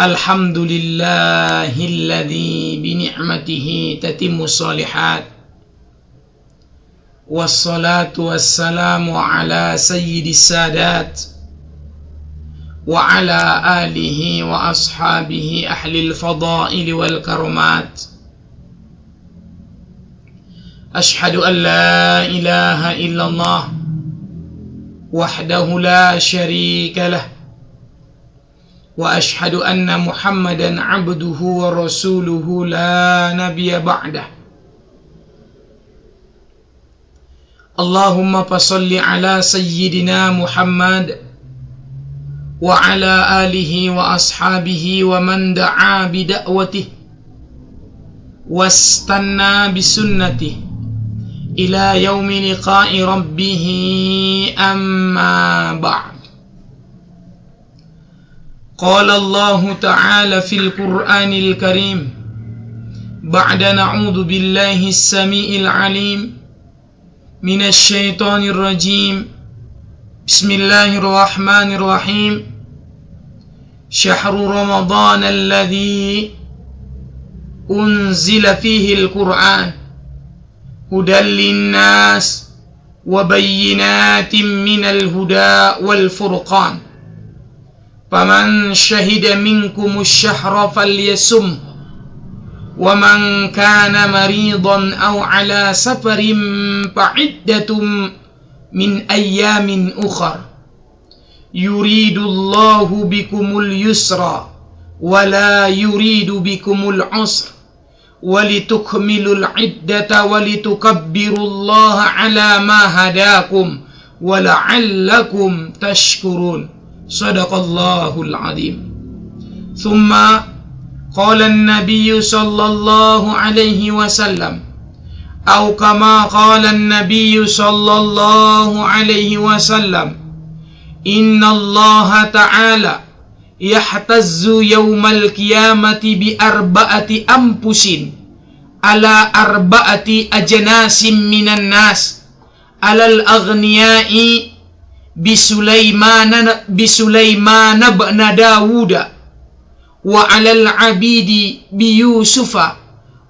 Alhamdulillahilladzi bini'matihi tatimmu shalihat. Wassalatu wassalamu ala sayyidis sadat wa ala alihi wa ashabihi ahlil fadaili wal karumat. Ashhadu an la ilaha illallah wahdahu la syarika lah. Wa ashhadu anna Muhammadan abduhu wa rasuluhu la nabiyya ba'dah. Allahumma fasalli ala sayyidina Muhammad wa ala alihi wa ashabihi wa man da'a bi da'watihi wastanna bi sunnatihi ila yaumi liqa'i rabbih, amma ba'd. Qala Allah ta'ala fil Qur'anil Karim ba'da na'udzu billahi as-sami'il 'alim minasy syaithanir rajim. Bismillahirrahmanirrahim. Syahrul Ramadan alladzi unzila fihi al-Qur'an hudan linnas wa bayyinatin minal huda wal furqan. Faman syahida minkumus syahra falyasum wa man kana maridan aw ala safarin fa'iddatum min ayyamin ukhar. Yuridullahu bikumul yusra wa la yuridu bikumul usra walitukmilul iddata walitukabbirullaha ala ma hadakum wa la'allakum tashkurun. Sadaqallahul azim. Thumma qala an-nabiy sallallahu alaihi wasallam aw kama qala an-nabiy sallallahu alaihi wasallam, innallaha ta'ala yahtazzu yawmal qiyamati bi arba'ati anfusin ala arba'ati ajnasin minan nas, alal aghniyai Bisulaiman ibn Dawud wa alal abidi bi Yusufa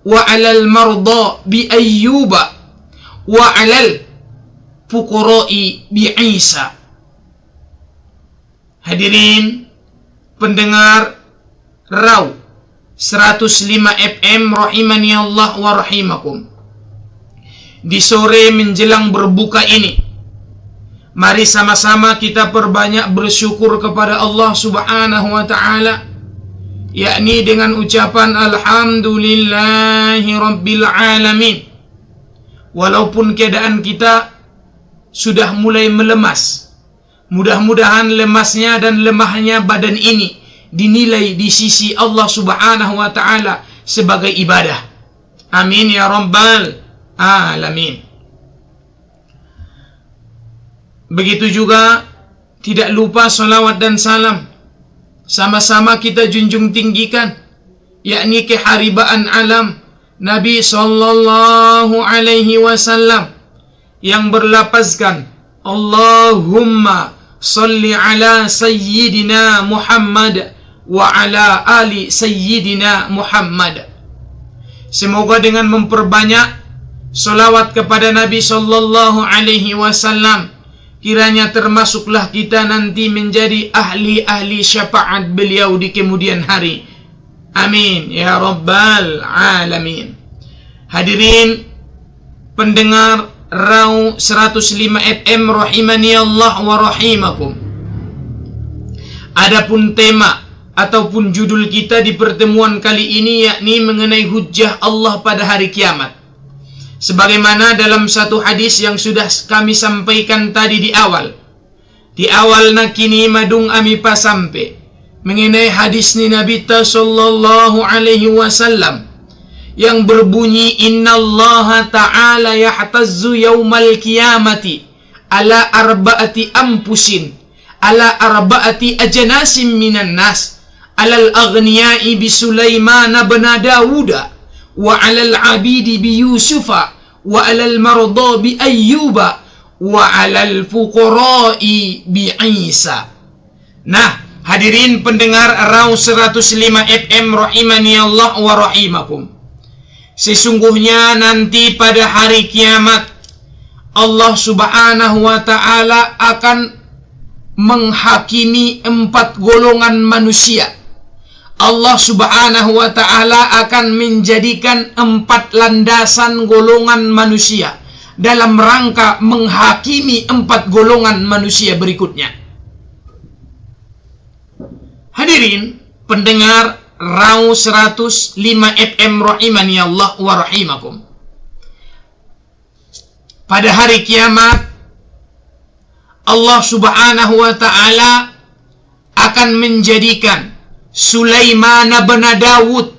wa alal marda bi Ayyuba wa alal fuqara'i bi Isa. Hadirin pendengar Raw 105 FM rahimani Allah wa rahimakum. Di sore menjelang berbuka ini, mari sama-sama kita perbanyak bersyukur kepada Allah Subhanahu wa ta'ala, yakni dengan ucapan Alhamdulillahi Rabbil Alamin. Walaupun keadaan kita sudah mulai melemas, mudah-mudahan lemasnya dan lemahnya badan ini dinilai di sisi Allah Subhanahu wa ta'ala sebagai ibadah. Amin ya Rabbal Alamin. Begitu juga tidak lupa salawat dan salam sama-sama kita junjung tinggikan, yakni keharibaan alam Nabi sallallahu alaihi wasallam yang berlapazkan Allahumma salli ala sayyidina Muhammad wa ala ali sayyidina Muhammad. Semoga dengan memperbanyak salawat kepada Nabi sallallahu alaihi wasallam, kiranya termasuklah kita nanti menjadi ahli-ahli syafaat beliau di kemudian hari. Amin ya Rabbal Alamin. Hadirin pendengar Raw 105 FM rahimani Allah wa rahimakum. Adapun tema ataupun judul kita di pertemuan kali ini yakni mengenai hujjah Allah pada hari kiamat. Sebagaimana dalam satu hadis yang sudah kami sampaikan tadi di awal nakini madung ami pasampe mengenai hadis ni Nabi sallallahu alaihi wasallam yang berbunyi, innallaha ta'ala yahtazzu yaumal qiyamati ala arba'ati anfusin ala arba'ati ajnasin minan nas, alal aghniyai bi Sulaiman ibn Dawud wa alal abidi bi Yusufa wa alal marda bi Ayyuba wa alal fuqara'i bi Isa. Nah, Hadirin pendengar Raw 105 FM rahimani Allah wa rahimakum. Sesungguhnya nanti pada hari kiamat Allah subhanahu wa ta'ala akan menghakimi 4 golongan manusia. Allah subhanahu wa ta'ala akan menjadikan 4 landasan golongan manusia dalam rangka menghakimi 4 golongan manusia berikutnya. Hadirin pendengar Raw 105 FM rahimani Allah wa rahimakum. Pada hari kiamat Allah subhanahu wa ta'ala akan menjadikan Sulaiman bin Daud,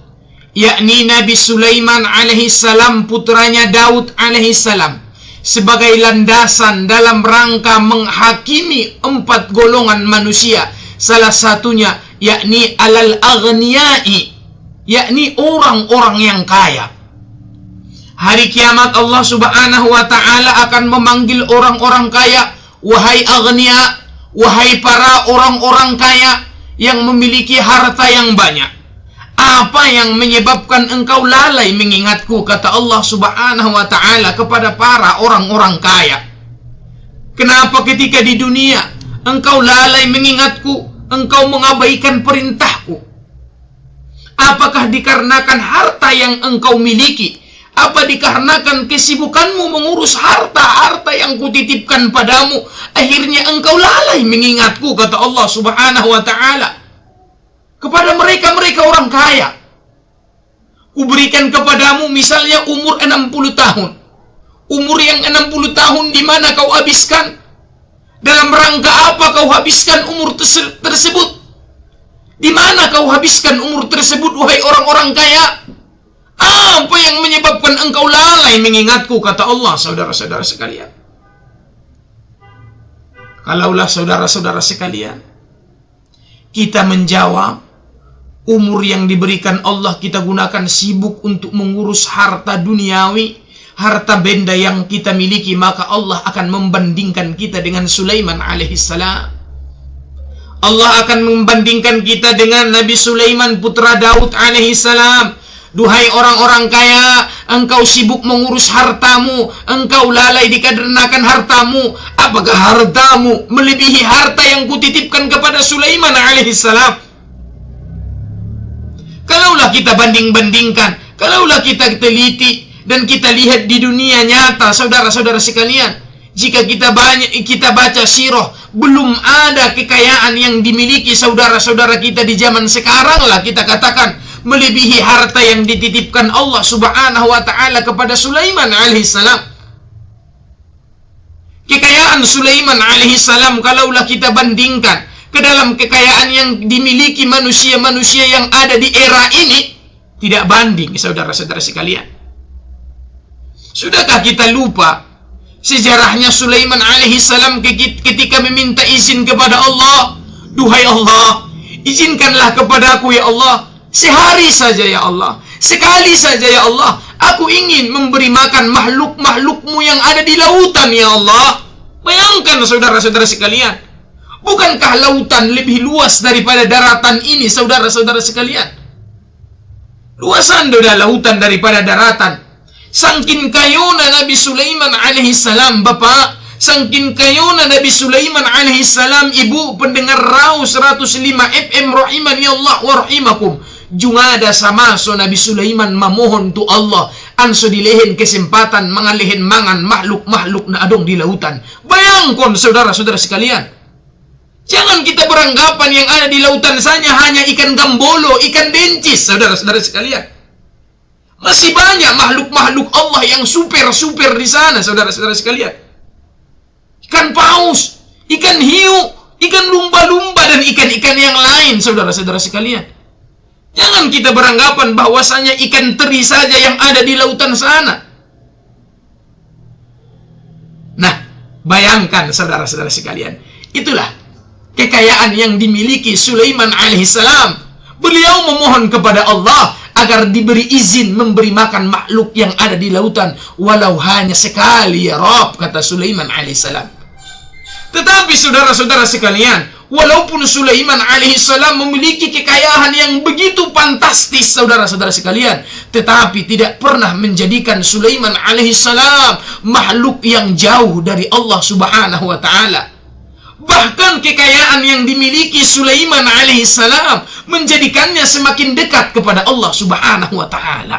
yakni Nabi Sulaiman alaihi salam, putranya Daud alaihi salam, sebagai landasan dalam rangka menghakimi 4 golongan manusia. Salah satunya yakni alal aghniyai, yakni orang-orang yang kaya. Hari kiamat Allah subhanahu wa ta'ala akan memanggil orang-orang kaya, wahai aghniya, wahai para orang-orang kaya yang memiliki harta yang banyak, apa yang menyebabkan engkau lalai mengingatku, kata Allah subhanahu wa ta'ala kepada para orang-orang kaya. Kenapa ketika di dunia engkau lalai mengingatku, engkau mengabaikan perintahku? Apakah dikarenakan harta yang engkau miliki? Apa dikarenakan kesibukanmu mengurus harta-harta yang kutitipkan padamu, akhirnya engkau lalai mengingatku, kata Allah subhanahu wa ta'ala kepada mereka orang kaya. Kuberikan kepadamu misalnya umur 60 tahun. Umur yang 60 tahun di mana kau habiskan? Dalam rangka apa kau habiskan umur tersebut? Di mana kau habiskan umur tersebut, wahai orang-orang kaya? Apa yang menyebabkan engkau lalai mengingatku, kata Allah, saudara-saudara sekalian? Kalaulah saudara-saudara sekalian kita menjawab, umur yang diberikan Allah kita gunakan sibuk untuk mengurus harta duniawi, harta benda yang kita miliki, maka Allah akan membandingkan kita dengan Sulaiman alaihissalam. Allah akan membandingkan kita dengan Nabi Sulaiman putra Daud alaihissalam. Duhai orang-orang kaya, engkau sibuk mengurus hartamu, engkau lalai dikarenakan hartamu. Apakah hartamu melebihi harta yang kutitipkan kepada Sulaiman alaihissalam? Kalaulah kita banding-bandingkan, kalaulah kita teliti dan kita lihat di dunia nyata, saudara-saudara sekalian, jika kita baca sirah, belum ada kekayaan yang dimiliki saudara-saudara kita di zaman sekarang lah kita katakan melebihi harta yang dititipkan Allah subhanahu wa ta'ala kepada Sulaiman alaihissalam. Kekayaan Sulaiman alaihissalam kalaulah kita bandingkan ke dalam kekayaan yang dimiliki manusia-manusia yang ada di era ini, tidak banding, saudara-saudara sekalian. Sudahkah kita lupa sejarahnya Sulaiman alaihissalam ketika meminta izin kepada Allah? Duhai Allah, izinkanlah kepadaku ya Allah, sehari saja ya Allah, sekali saja ya Allah, aku ingin memberi makan makhluk-makhlukmu yang ada di lautan ya Allah. Bayangkan saudara-saudara sekalian, bukankah lautan lebih luas daripada daratan ini, saudara-saudara sekalian? Luasan doda lautan daripada daratan. Sangkin kayona Nabi Sulaiman alaihissalam, Bapak, sangkin kayona Nabi Sulaiman alaihissalam, Ibu pendengar Raw 105 FM rahimani Allah wa rahimakum. Jungada sama so Nabi Sulaiman memohon tu Allah anso dilehen kesempatan mengalehen mangan makhluk-makhluk na adong di lautan. Bayangkan saudara-saudara sekalian, jangan kita beranggapan yang ada di lautan saja hanya ikan gambolo, ikan dencis, saudara-saudara sekalian. Masih banyak makhluk-makhluk Allah yang super di sana, saudara-saudara sekalian. Ikan paus, ikan hiu, ikan lumba-lumba dan ikan-ikan yang lain, saudara-saudara sekalian. Jangan kita beranggapan bahwasanya ikan teri saja yang ada di lautan sana. Nah, bayangkan saudara-saudara sekalian, itulah kekayaan yang dimiliki Sulaiman alaihissalam. Beliau memohon kepada Allah agar diberi izin memberi makan makhluk yang ada di lautan, walau hanya sekali ya Rabb, kata Sulaiman alaihissalam. Tetapi saudara-saudara sekalian, Walaupun Sulaiman alaihissalam memiliki kekayaan yang begitu fantastis, saudara-saudara sekalian, tetapi tidak pernah menjadikan Sulaiman alaihissalam makhluk yang jauh dari Allah subhanahu wa ta'ala. Bahkan kekayaan yang dimiliki Sulaiman alaihissalam menjadikannya semakin dekat kepada Allah subhanahu wa ta'ala.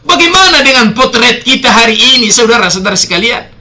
Bagaimana dengan potret kita hari ini, saudara-saudara sekalian?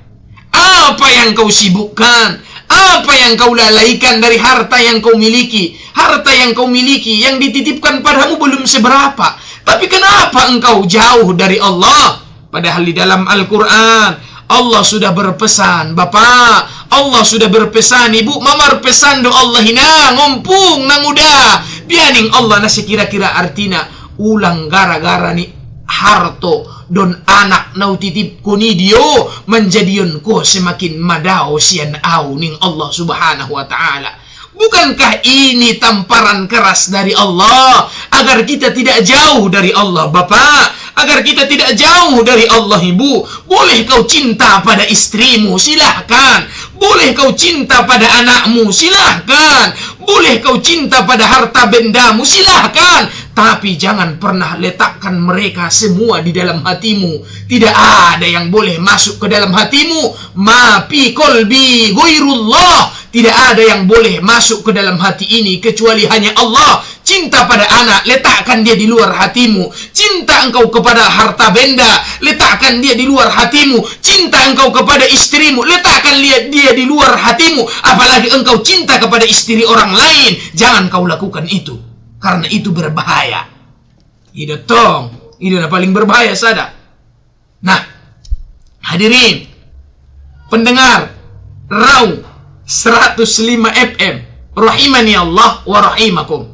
Apa yang kau sibukkan? Apa yang kau lalaikan dari harta yang kau miliki? Harta yang kau miliki yang dititipkan padamu belum seberapa. Tapi kenapa engkau jauh dari Allah? Padahal di dalam Al-Quran Allah sudah berpesan, Bapak, Allah sudah berpesan, Ibu, mamar pesan do Allah hina, ngompung na muda. Bianing Allah nasi kira-kira artina, ulang gara-gara ni harto don anak nau titip kuni dio menjadiun ko semakin madao sian au ning Allah subhanahu wa ta'ala. Bukankah ini tamparan keras dari Allah agar kita tidak jauh dari Allah, Bapak? Agar kita tidak jauh dari Allah, Ibu. Boleh kau cinta pada istrimu, silahkan. Boleh kau cinta pada anakmu, silahkan. Boleh kau cinta pada harta bendamu, silahkan. Tapi jangan pernah letakkan mereka semua di dalam hatimu. Tidak ada yang boleh masuk ke dalam hatimu. Ma fi qalbi ghairullah. Tidak ada yang boleh masuk ke dalam hati ini kecuali hanya Allah. Cinta pada anak, letakkan dia di luar hatimu. Cinta engkau kepada harta benda, letakkan dia di luar hatimu. Cinta engkau kepada istrimu, letakkan dia di luar hatimu. Apalagi engkau cinta kepada istri orang lain, jangan kau lakukan itu. Karena itu berbahaya. Itu tong, itu yang paling berbahaya sada. Nah, hadirin pendengar Rau 105 FM, rahimani Allah wa rahimakum.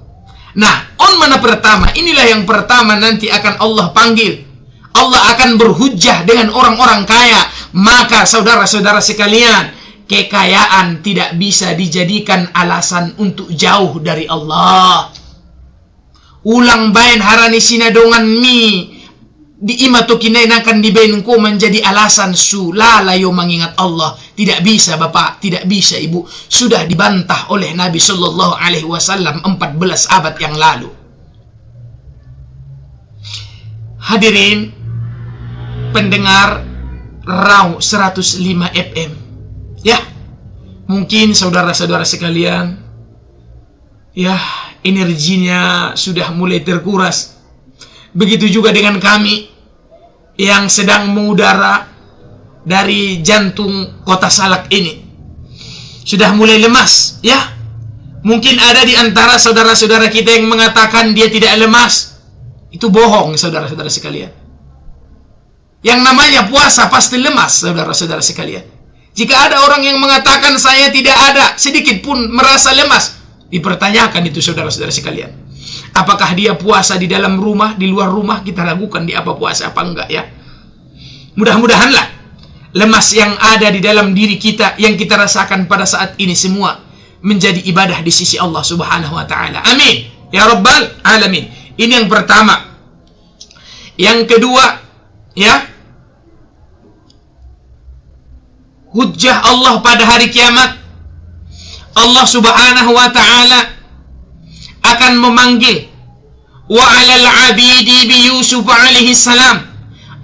Nah, mana pertama, inilah yang pertama nanti akan Allah panggil. Allah akan berhujjah dengan orang-orang kaya. Maka saudara-saudara sekalian, kekayaan tidak bisa dijadikan alasan untuk jauh dari Allah. Ulang bain harani sinadongan mi di imatu kinainakan di bainku menjadi alasan sulalayo mengingat Allah. Tidak bisa, Bapak, tidak bisa, Ibu. Sudah dibantah oleh Nabi Sallallahu Alaihi Wasallam 14 abad yang lalu. Hadirin pendengar Rau 105 FM, ya, mungkin saudara-saudara sekalian, ya, energinya sudah mulai terkuras. Begitu juga dengan kami yang sedang mengudara dari jantung kota Salak ini. Sudah mulai lemas, ya. Mungkin ada di antara saudara-saudara kita yang mengatakan dia tidak lemas. Itu bohong, saudara-saudara sekalian. Yang namanya puasa pasti lemas, saudara-saudara sekalian. Jika ada orang yang mengatakan saya tidak ada sedikit pun merasa lemas, dipertanyakan itu, saudara-saudara sekalian. Apakah dia puasa di dalam rumah, di luar rumah? Kita ragukan dia apa puasa apa enggak, ya. Mudah-mudahanlah lemas yang ada di dalam diri kita, yang kita rasakan pada saat ini semua menjadi ibadah di sisi Allah Subhanahu wa ta'ala. Amin ya rabbal alamin. Ini yang pertama. Yang kedua, ya, hujjah Allah pada hari kiamat. Allah Subhanahu wa ta'ala akan memanggil wa 'alal 'abidi bi Yusuf alaihi salam.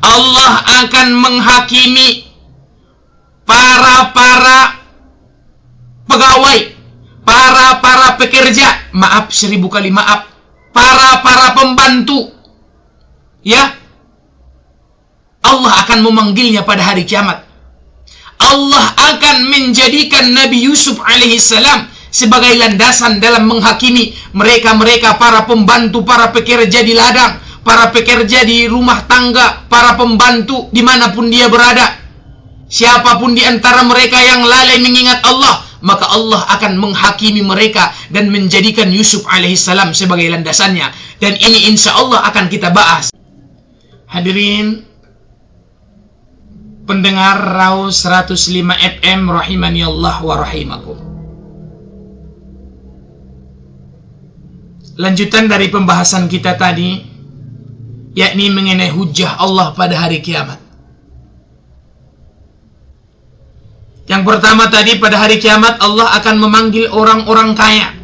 Allah akan menghakimi para pegawai, para pekerja, maaf 1000 kali maaf, para pembantu, ya. Allah akan memanggilnya pada hari kiamat. Allah akan menjadikan Nabi Yusuf alaihissalam sebagai landasan dalam menghakimi mereka-mereka para pembantu, para pekerja di ladang, para pekerja di rumah tangga, para pembantu dimanapun dia berada. Siapapun di antara mereka yang lalai mengingat Allah, maka Allah akan menghakimi mereka dan menjadikan Yusuf alaihissalam sebagai landasannya. Dan ini insya Allah akan kita bahas. Hadirin pendengar Rau 105 FM rahimani Allah wa rahimakum. Lanjutan dari pembahasan kita tadi, yakni mengenai hujjah Allah pada hari kiamat. Yang pertama tadi, pada hari kiamat Allah akan memanggil orang-orang kaya.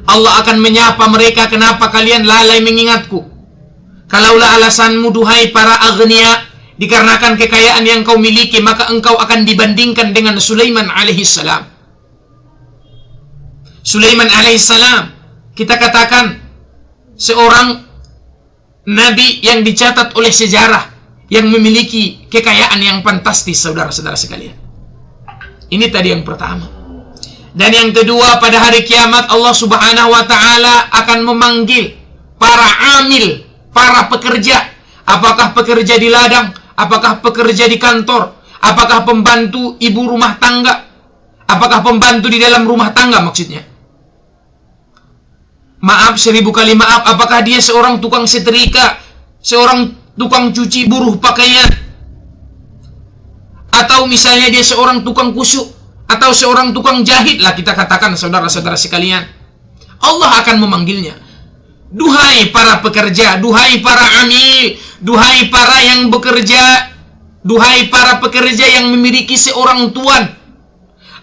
Allah akan menyapa mereka, kenapa kalian lalai mengingatku? Kalaulah alasanmu, duhai para aghnia, dikarenakan kekayaan yang kau miliki, maka engkau akan dibandingkan dengan Sulaiman alaihissalam. Sulaiman alaihissalam, kita katakan seorang nabi yang dicatat oleh sejarah, yang memiliki kekayaan yang fantastis, saudara-saudara sekalian. Ini tadi yang pertama. Dan yang kedua, pada hari kiamat Allah subhanahu wa ta'ala akan memanggil para amil, para pekerja. Apakah pekerja di ladang, apakah pekerja di kantor, apakah pembantu ibu rumah tangga, apakah pembantu di dalam rumah tangga maksudnya. Maaf, 1000 kali maaf, apakah dia seorang tukang setrika, seorang tukang cuci buruh pakaian, atau misalnya dia seorang tukang kusuk, atau seorang tukang jahit lah kita katakan, saudara-saudara sekalian. Allah akan memanggilnya. Duhai para pekerja, duhai para amil, duhai para yang bekerja, duhai para pekerja yang memiliki seorang tuan,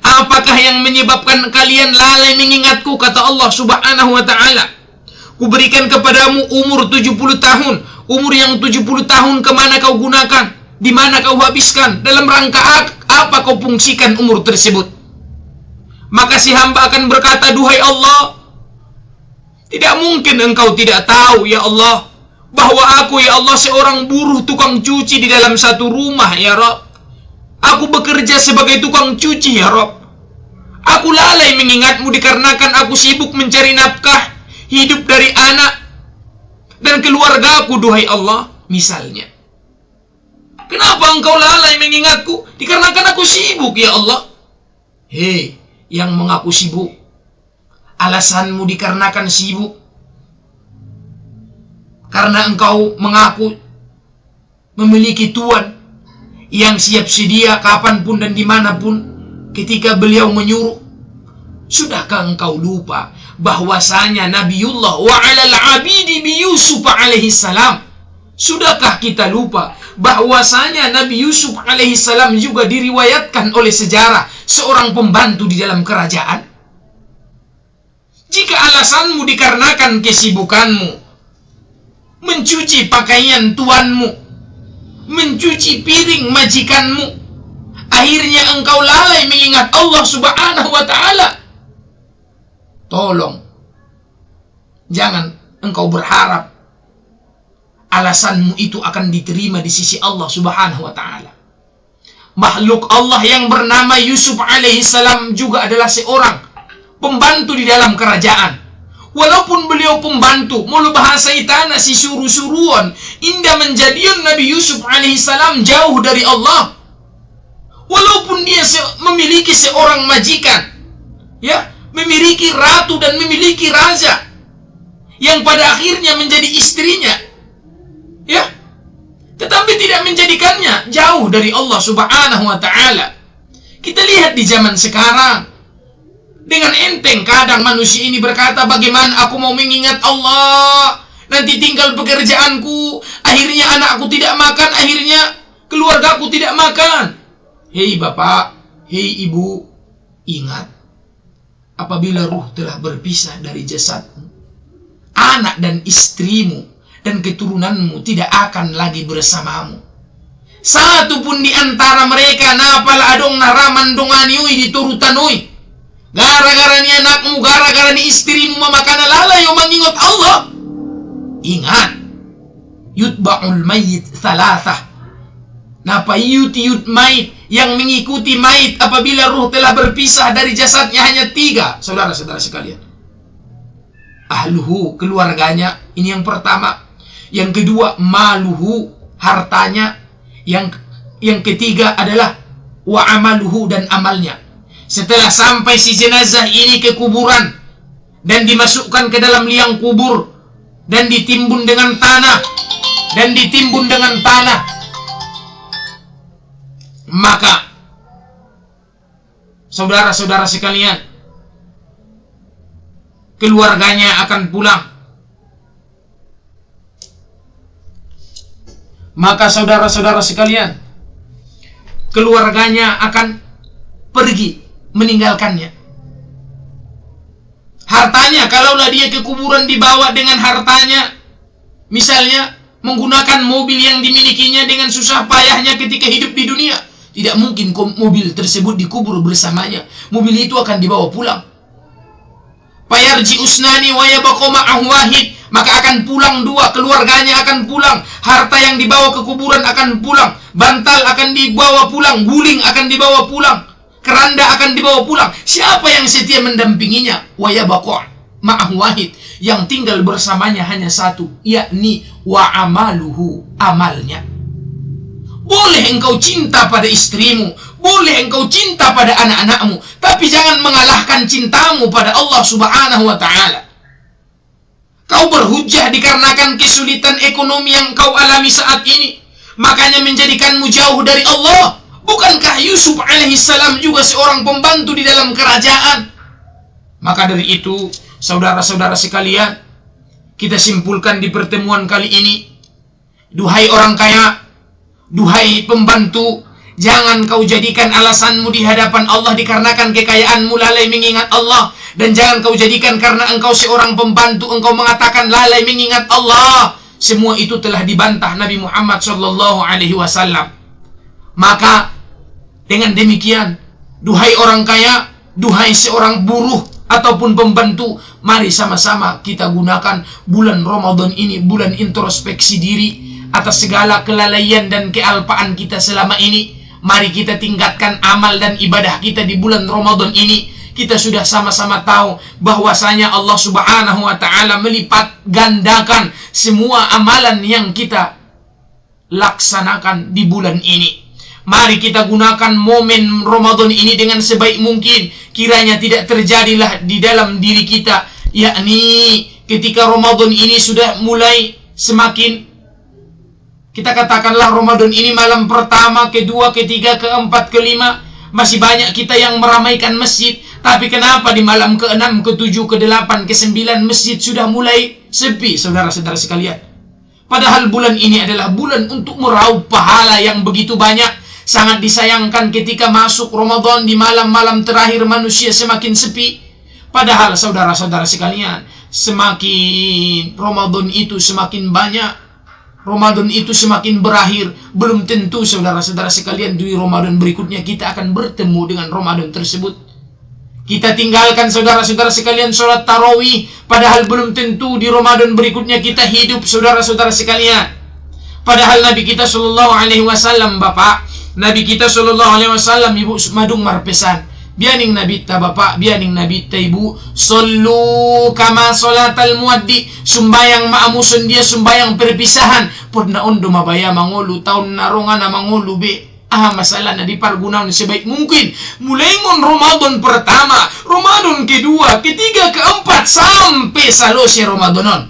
apakah yang menyebabkan kalian lalai mengingatku? Kata Allah subhanahu wa ta'ala, kuberikan kepadamu umur 70 tahun. Umur yang 70 tahun kemana kau gunakan? Di mana kau habiskan? Dalam rangka apa kau fungsikan umur tersebut? Maka si hamba akan berkata, duhai Allah, tidak mungkin engkau tidak tahu ya Allah, bahwa aku ya Allah seorang buruh tukang cuci di dalam satu rumah ya Rabb. Aku bekerja sebagai tukang cuci ya Rabb. Aku lalai mengingatmu dikarenakan aku sibuk mencari nafkah hidup dari anak dan keluarga aku, duhai Allah. Misalnya, kenapa engkau lalai mengingatku? Dikarenakan aku sibuk ya Allah. Hei, yang mengaku sibuk, alasanmu dikarenakan sibuk karena engkau mengaku memiliki tuan yang siap sedia kapanpun dan dimanapun ketika beliau menyuruh. Sudahkah engkau lupa bahwasanya Nabiullah wa alal abidi bi Yusuf alaihi salam? Sudahkah kita lupa bahwasanya Nabi Yusuf alaihi salam juga diriwayatkan oleh sejarah seorang pembantu di dalam kerajaan? Jika alasanmu dikarenakan kesibukanmu mencuci pakaian tuanmu, mencuci piring majikanmu, akhirnya engkau lalai mengingat Allah subhanahu wa ta'ala, tolong jangan engkau berharap alasanmu itu akan diterima di sisi Allah subhanahu wa ta'ala. Makhluk Allah yang bernama Yusuf alaihissalam juga adalah seorang pembantu di dalam kerajaan. Walaupun beliau pembantu, mulu bahasa itana si suruh-suruan, indah menjadian Nabi Yusuf alaihissalam jauh dari Allah. Walaupun dia memiliki seorang majikan, ya, memiliki ratu dan memiliki raja, yang pada akhirnya menjadi istrinya, ya, tetapi tidak menjadikannya jauh dari Allah subhanahu wa ta'ala. Kita lihat di zaman sekarang, dengan enteng kadang manusia ini berkata, bagaimana aku mau mengingat Allah, nanti tinggal pekerjaanku, akhirnya anakku tidak makan, akhirnya keluargaku tidak makan. Hei bapak, hei ibu, ingat, apabila ruh telah berpisah dari jasadmu, anak dan istrimu dan keturunanmu tidak akan lagi bersamamu. Satu pun di antara mereka napal adong naraman donganiui diturutanui. Gara-gara ni anakmu, gara-gara ni istrimu memakan lalai yang mengingat Allah. Ingat, yutba'ul mayyit thalathah. Napa yut mayit, yang mengikuti mayit apabila ruh telah berpisah dari jasadnya hanya 3, saudara-saudara sekalian. Ahluhu, keluarganya, ini yang pertama. Yang kedua, maluhu, hartanya. Yang ketiga adalah wa amaluhu, dan amalnya. Setelah sampai si jenazah ini ke kuburan dan dimasukkan ke dalam liang kubur dan ditimbun dengan tanah, maka saudara-saudara sekalian, keluarganya akan pulang. Maka saudara-saudara sekalian, keluarganya akan pergi meninggalkannya. Hartanya, kalaulah dia ke kuburan dibawa dengan hartanya, misalnya menggunakan mobil yang dimilikinya dengan susah payahnya ketika hidup di dunia, tidak mungkin mobil tersebut dikubur bersamanya. Mobil itu akan dibawa pulang. Fayarji usnani wa yabqa ma'ahu wahid, maka akan pulang dua, keluarganya akan pulang, harta yang dibawa ke kuburan akan pulang, bantal akan dibawa pulang, guling akan dibawa pulang, keranda akan dibawa pulang. Siapa yang setia mendampinginya? Wa yabqa ma'ahu wahid, yang tinggal bersamanya hanya satu, yakni wa amaluhu, amalnya. Boleh engkau cinta pada istrimu, boleh engkau cinta pada anak-anakmu, tapi jangan mengalahkan cintamu pada Allah Subhanahu wa ta'ala. Kau berhujjah dikarenakan kesulitan ekonomi yang kau alami saat ini, makanya menjadikanmu jauh dari Allah. Bukankah Yusuf alaihissalam juga seorang pembantu di dalam kerajaan? Maka dari itu, saudara-saudara sekalian, kita simpulkan di pertemuan kali ini, duhai orang kaya, duhai pembantu, jangan kau jadikan alasanmu di hadapan Allah dikarenakan kekayaanmu lalai mengingat Allah. Dan jangan kau jadikan karena engkau seorang pembantu engkau mengatakan lalai mengingat Allah. Semua itu telah dibantah Nabi Muhammad SAW. Maka dengan demikian, duhai orang kaya, duhai seorang buruh ataupun pembantu, mari sama-sama kita gunakan bulan Ramadan ini, bulan introspeksi diri atas segala kelalaian dan kealpaan kita selama ini. Mari kita tingkatkan amal dan ibadah kita di bulan Ramadan ini. Kita sudah sama-sama tahu bahwasanya Allah Subhanahu wa ta'ala melipat gandakan semua amalan yang kita laksanakan di bulan ini. Mari kita gunakan momen Ramadan ini dengan sebaik mungkin. Kiranya tidak terjadilah di dalam diri kita, yakni ketika Ramadan ini sudah mulai semakin, kita katakanlah Ramadan ini malam pertama, kedua, ketiga, keempat, kelima, masih banyak kita yang meramaikan masjid. Tapi kenapa di malam ke-6, ke-7, ke-8, ke-9 masjid sudah mulai sepi, saudara-saudara sekalian? Padahal bulan ini adalah bulan untuk meraup pahala yang begitu banyak. Sangat disayangkan ketika masuk Ramadan di malam-malam terakhir manusia semakin sepi. Padahal saudara-saudara sekalian, semakin Ramadan itu semakin banyak, Ramadan itu semakin berakhir, belum tentu saudara-saudara sekalian di Ramadan berikutnya kita akan bertemu dengan Ramadan tersebut. Kita tinggalkan saudara-saudara sekalian sholat tarawih, padahal belum tentu di Ramadan berikutnya kita hidup, saudara-saudara sekalian. Padahal Nabi kita sallallahu alaihi wasallam, Bapak, Nabi kita sallallahu alaihi wasallam, Ibu madung marpesan, bianing Nabi ta Bapak, bianing Nabi ta Ibu, sallu kama salatal muaddi, sumbayang maamusun dia sumbayang perpisahan, podna ondo mabaya mangulu tahun narongan na mangulu be. Masalah na dipargunaon sebaik mungkin. Mulai ngon Ramadan pertama, Ramadan kedua, ketiga, keempat, sampai salose Ramadanon.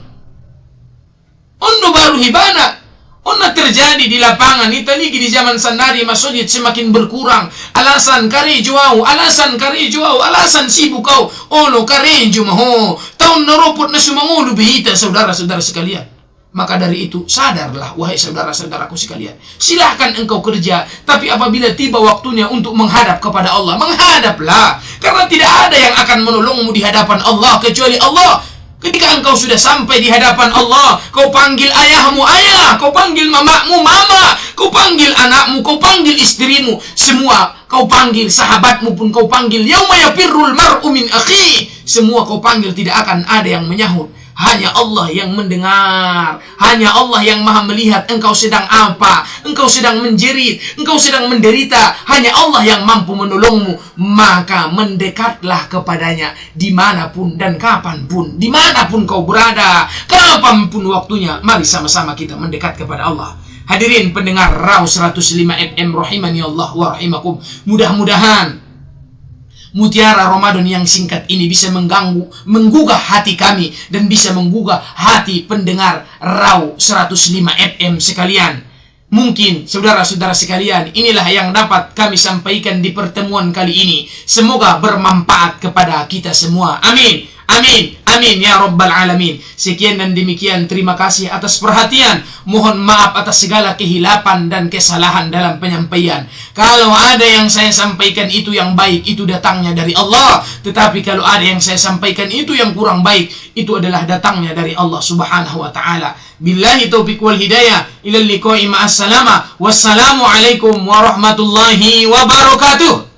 Ondo baru hibana. Ona terjadi di lapangan Italigi di zaman sandari masjid semakin berkurang. Alasan karejo au, alasan karejo au, alasan sibuk kau. Ono karejo maho. Tahun naropot na sumangulu behita, saudara-saudara sekalian. Maka dari itu, sadarlah wahai saudara-saudaraku sekalian. Silahkan engkau kerja, tapi apabila tiba waktunya untuk menghadap kepada Allah, menghadaplah. Karena tidak ada yang akan menolongmu di hadapan Allah kecuali Allah. Ketika engkau sudah sampai di hadapan Allah, kau panggil ayahmu ayah, kau panggil mamamu mama, kau panggil anakmu, kau panggil istrimu, semua kau panggil, sahabatmu pun kau panggil. Yauma yafirrul mar'u min akhi, semua kau panggil, tidak akan ada yang menyahut. Hanya Allah yang mendengar, hanya Allah yang maha melihat engkau sedang apa, engkau sedang menjerit, engkau sedang menderita. Hanya Allah yang mampu menolongmu. Maka mendekatlah kepadanya dimanapun dan kapanpun, dimanapun kau berada, kapanpun waktunya. Mari sama-sama kita mendekat kepada Allah. Hadirin pendengar Rau 105 FM rahimani Allah wa rahimakum. Mudah-mudahan mutiara Ramadan yang singkat ini bisa menggugah hati kami dan bisa menggugah hati pendengar Rau 105 FM sekalian. Mungkin saudara-saudara sekalian, inilah yang dapat kami sampaikan di pertemuan kali ini. Semoga bermanfaat kepada kita semua. Amin. Amin. Amin ya rabbal alamin. Sekian dan demikian, terima kasih atas perhatian. Mohon maaf atas segala kehilapan dan kesalahan dalam penyampaian. Kalau ada yang saya sampaikan itu yang baik, itu datangnya dari Allah. Tetapi kalau ada yang saya sampaikan itu yang kurang baik, itu adalah datangnya dari Allah subhanahu wa ta'ala. Billahi taufiq wal hidayah. Ilal liqa'i ma'as salama. Wassalamu alaikum warahmatullahi wabarakatuh.